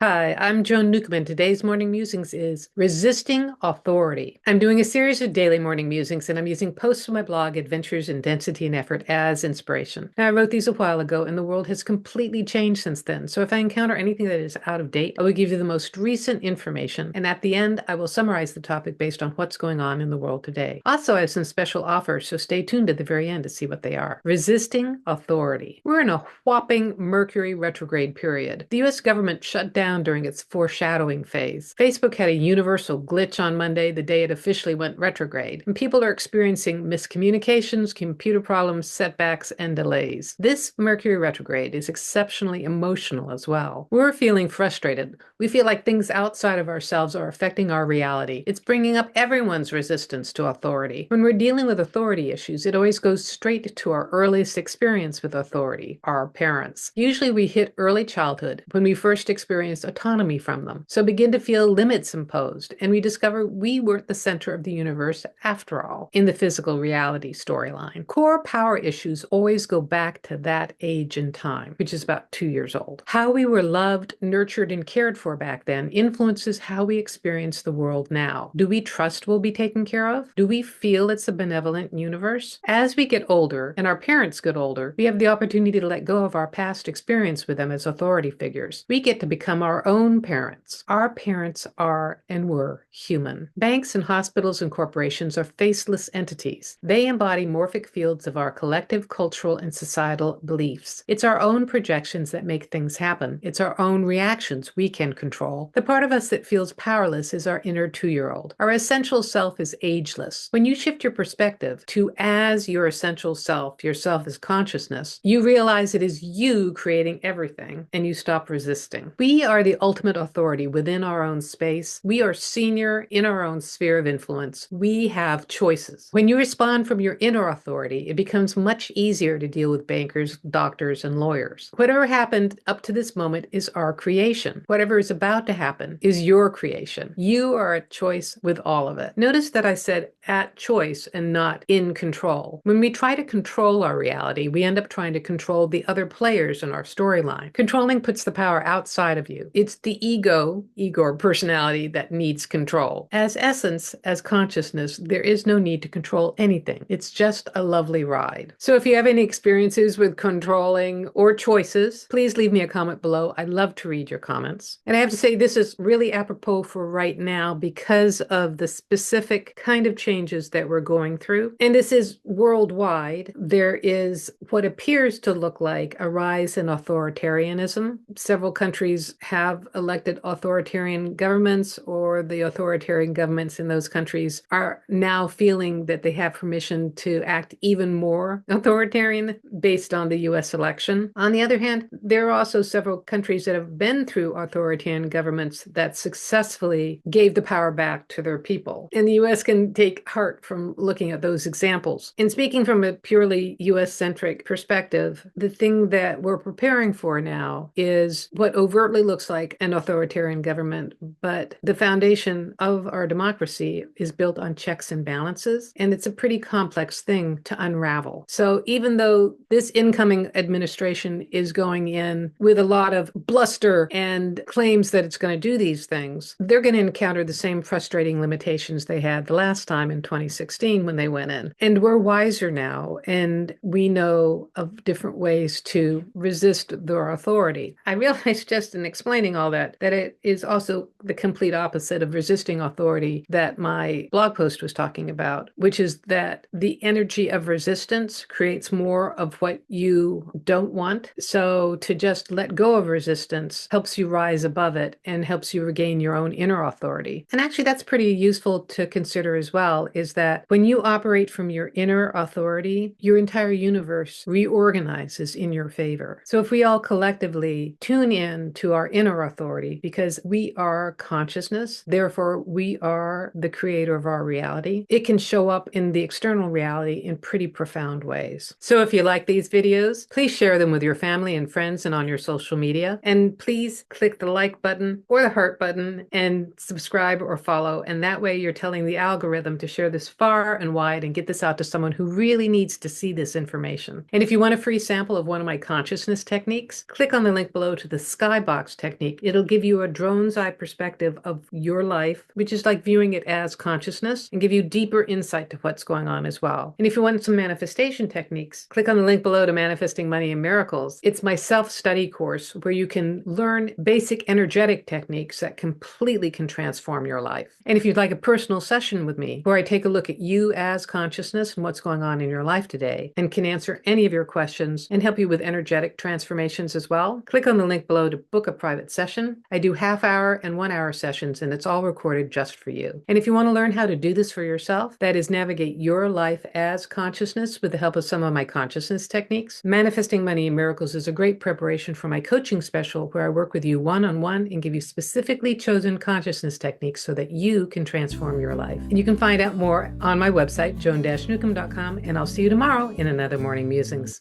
Hi, I'm Joan Newcomb, and today's morning musings is resisting authority. I'm doing a series of daily morning musings, and I'm using posts from my blog, Adventures in Density and Effort, as inspiration. Now, I wrote these a while ago, and the world has completely changed since then. So if I encounter anything that is out of date, I will give you the most recent information. And at the end, I will summarize the topic based on what's going on in the world today. Also, I have some special offers, so stay tuned at the very end to see what they are. Resisting authority. We're in a whopping Mercury retrograde period. The US government shut down during its foreshadowing phase. Facebook had a universal glitch on Monday, the day it officially went retrograde, and people are experiencing miscommunications, computer problems, setbacks, and delays. This Mercury retrograde is exceptionally emotional as well. We're feeling frustrated. We feel like things outside of ourselves are affecting our reality. It's bringing up everyone's resistance to authority. When we're dealing with authority issues, it always goes straight to our earliest experience with authority, our parents. Usually we hit early childhood when we first experience autonomy from them. So begin to feel limits imposed, and we discover we weren't the center of the universe after all in the physical reality storyline. Core power issues always go back to that age and time, which is about 2 years old. How we were loved, nurtured, and cared for back then influences how we experience the world now. Do we trust we'll be taken care of? Do we feel it's a benevolent universe? As we get older, and our parents get older, we have the opportunity to let go of our past experience with them as authority figures. We get to become our own parents. Our parents are and were human. Banks and hospitals and corporations are faceless entities. They embody morphic fields of our collective cultural and societal beliefs. It's our own projections that make things happen. It's our own reactions we can control. The part of us that feels powerless is our inner 2-year-old. Our essential self is ageless. When you shift your perspective to as your essential self, yourself is consciousness, you realize it is you creating everything, and you stop resisting. We are the ultimate authority within our own space. We are senior in our own sphere of influence. We have choices. When you respond from your inner authority, it becomes much easier to deal with bankers, doctors, and lawyers. Whatever happened up to this moment is our creation. Whatever is about to happen is your creation. You are at choice with all of it. Notice that I said at choice and not in control. When we try to control our reality, we end up trying to control the other players in our storyline. Controlling puts the power outside of you. It's the ego or personality that needs control. As essence, as consciousness, there is no need to control anything. It's just a lovely ride. So if you have any experiences with controlling or choices, please leave me a comment below. I'd love to read your comments. And I have to say, this is really apropos for right now because of the specific kind of changes that we're going through. And this is worldwide. There is what appears to look like a rise in authoritarianism. Several countries have elected authoritarian governments, or the authoritarian governments in those countries are now feeling that they have permission to act even more authoritarian based on the US election. On the other hand, there are also several countries that have been through authoritarian governments that successfully gave the power back to their people. And the US can take heart from looking at those examples. And speaking from a purely US-centric perspective, the thing that we're preparing for now is what overtly looks like an authoritarian government, but the foundation of our democracy is built on checks and balances, and it's a pretty complex thing to unravel. So even though this incoming administration is going in with a lot of bluster and claims that it's going to do these things, they're going to encounter the same frustrating limitations they had the last time in 2016 when they went in. And we're wiser now, and we know of different ways to resist their authority. I realized just in explaining all that it is also the complete opposite of resisting authority that my blog post was talking about, which is that the energy of resistance creates more of what you don't want. So to just let go of resistance helps you rise above it and helps you regain your own inner authority. And actually, that's pretty useful to consider as well, is that when you operate from your inner authority, your entire universe reorganizes in your favor. So if we all collectively tune in to our inner authority, because we are consciousness, therefore we are the creator of our reality, it can show up in the external reality in pretty profound ways. So if you like these videos, please share them with your family and friends and on your social media. And please click the like button or the heart button and subscribe or follow. And that way you're telling the algorithm to share this far and wide and get this out to someone who really needs to see this information. And if you want a free sample of one of my consciousness techniques, click on the link below to the skybox technique technique. It'll give you a drone's eye perspective of your life, which is like viewing it as consciousness, and give you deeper insight to what's going on as well. And if you want some manifestation techniques, click on the link below to Manifesting Money and Miracles. It's my self-study course where you can learn basic energetic techniques that completely can transform your life. And if you'd like a personal session with me where I take a look at you as consciousness and what's going on in your life today and can answer any of your questions and help you with energetic transformations as well, click on the link below to book a private session. I do half-hour and 1-hour sessions, and it's all recorded just for you. And if you want to learn how to do this for yourself, that is navigate your life as consciousness with the help of some of my consciousness techniques, Manifesting Money and Miracles is a great preparation for my coaching special where I work with you one-on-one and give you specifically chosen consciousness techniques so that you can transform your life. And you can find out more on my website, joan-newcomb.com, and I'll see you tomorrow in another Morning Musings.